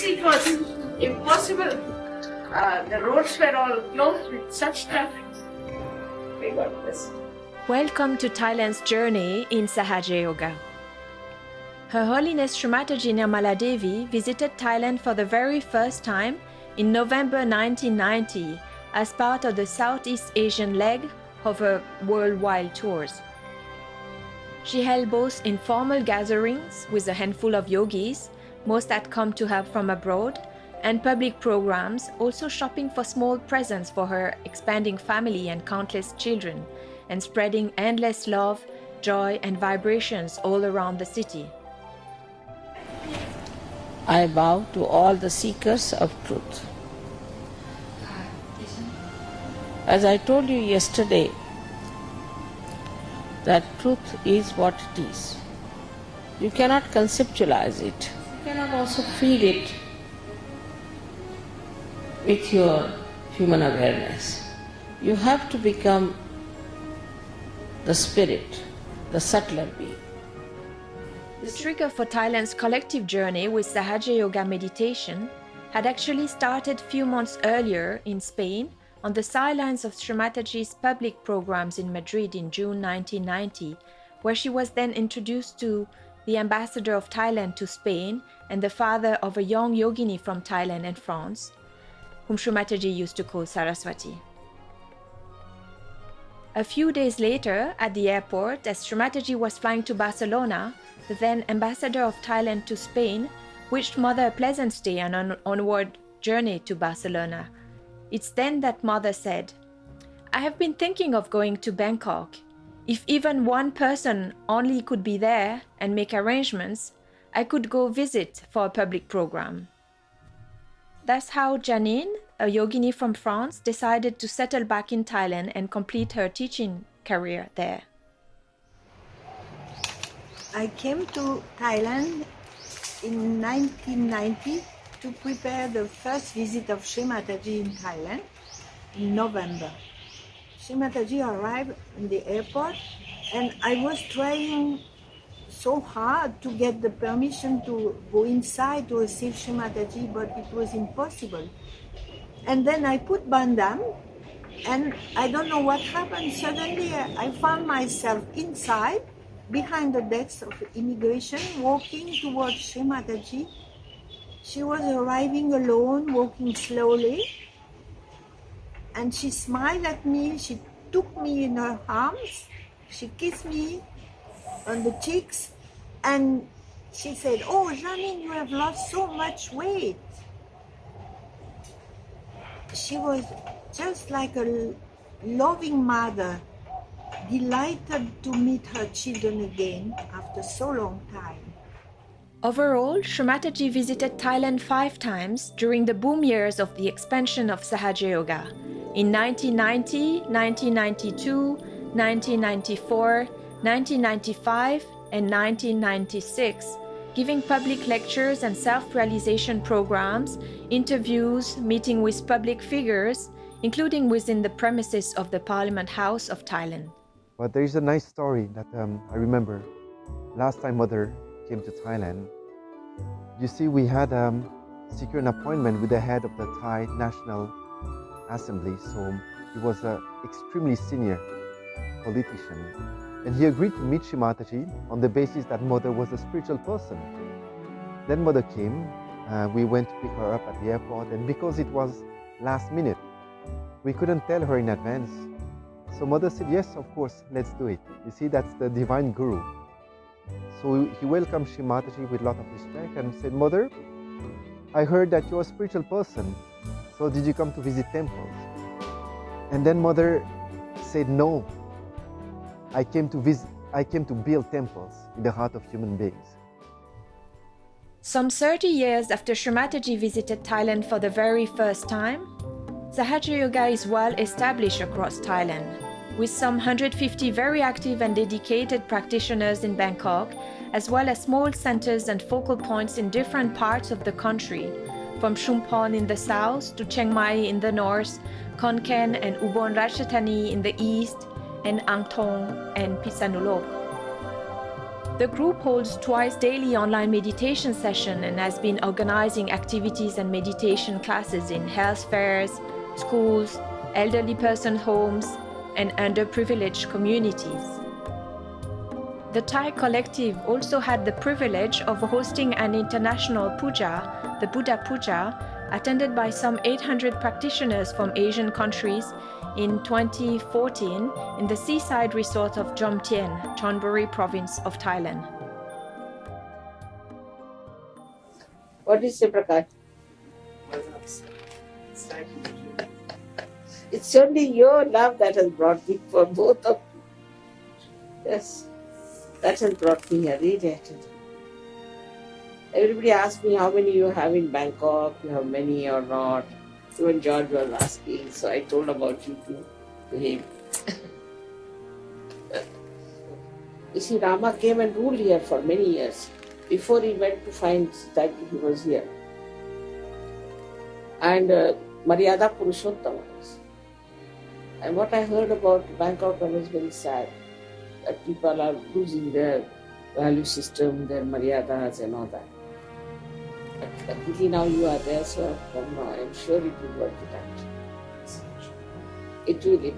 it was impossible. The roads were all closed with such traffic. We got this. Welcome to Thailand's journey in Sahaja Yoga. Her Holiness Sri Mataji Nirmala Devi visited Thailand for the very first time in November 1990 as part of the Southeast Asian leg of her worldwide tours. She held both informal gatherings with a handful of yogis, most had come to her from abroad, and public programs, also shopping for small presents for her expanding family and countless children, and spreading endless love, joy, and vibrations all around the city. I bow to all the seekers of truth. As I told you yesterday, that truth is what it is. You cannot conceptualize it. You cannot also feel it with your human awareness. You have to become the spirit, the subtler being. The trigger for Thailand's collective journey with Sahaja Yoga meditation had actually started few months earlier in Spain on the sidelines of Sri Mataji's public programs in Madrid in June 1990, where she was then introduced to the ambassador of Thailand to Spain and the father of a young yogini from Thailand and France, whom Sri Mataji used to call Saraswati. A few days later, at the airport, as Sri Mataji was flying to Barcelona, the then ambassador of Thailand to Spain wished Mother a pleasant stay and an onward journey to Barcelona. It's then that Mother said, "I have been thinking of going to Bangkok. If even one person only could be there and make arrangements, I could go visit for a public program." That's how Janine, a yogini from France, decided to settle back in Thailand and complete her teaching career there. I came to Thailand in 1990 to prepare the first visit of Sri Mataji in Thailand in November. Sri Mataji arrived in the airport and I was trying so hard to get the permission to go inside to receive Sri Mataji, but it was impossible. And then I put bandam and I don't know what happened. Suddenly I found myself inside behind the desk of immigration walking towards Sri Mataji. She was arriving alone, walking slowly, and she smiled at me. She took me in her arms. She kissed me on the cheeks, and she said, "Oh, Janine, you have lost so much weight." She was just like a loving mother, delighted to meet her children again after so long time. Overall, Sri Mataji visited Thailand 5 times during the boom years of the expansion of Sahaja Yoga in 1990, 1992, 1994, 1995, and 1996, giving public lectures and self-realization programs, interviews, meeting with public figures, including within the premises of the Parliament House of Thailand. But there is a nice story that I remember. Last time Mother came to Thailand, you see, we had secured an appointment with the head of the Thai National Assembly. So he was an extremely senior politician. And he agreed to meet Sri Mataji on the basis that Mother was a spiritual person. Then Mother came, we went to pick her up at the airport, and because it was last minute, we couldn't tell her in advance. So Mother said, "Yes, of course, let's do it." You see, that's the divine guru. So he welcomed Sri Mataji with a lot of respect and said, "Mother, I heard that you're a spiritual person, so did you come to visit temples?" And then Mother said, "No, I came to build temples in the heart of human beings." Some 30 years after Sri Mataji visited Thailand for the very first time, Sahaja Yoga is well established across Thailand, with some 150 very active and dedicated practitioners in Bangkok, as well as small centers and focal points in different parts of the country, from Chumphon in the south to Chiang Mai in the north, Khon Kaen and Ubon Ratchathani in the east, and Ang Thong and Phitsanulok. The group holds twice daily online meditation session and has been organizing activities and meditation classes in health fairs, schools, elderly person homes, and underprivileged communities. The Thai collective also had the privilege of hosting an international puja, the Buddha Puja, attended by some 800 practitioners from Asian countries in 2014 in the seaside resort of Jomtien, Chonburi province of Thailand. What is the Prakash? It's only your love that has brought me for both of you. Yes, that has brought me here, really. Everybody asks me how many you have in Bangkok, you have many or not. Even George was asking, so I told about you to him. You see, Rama came and ruled here for many years. Before he went to find Sita, he was here. And Maryada Purushottama was. And what I heard about Bangkok was very sad. That people are losing their value system, their Maryadas and all that. But luckily now you are there, so I am sure it will work it out. It will get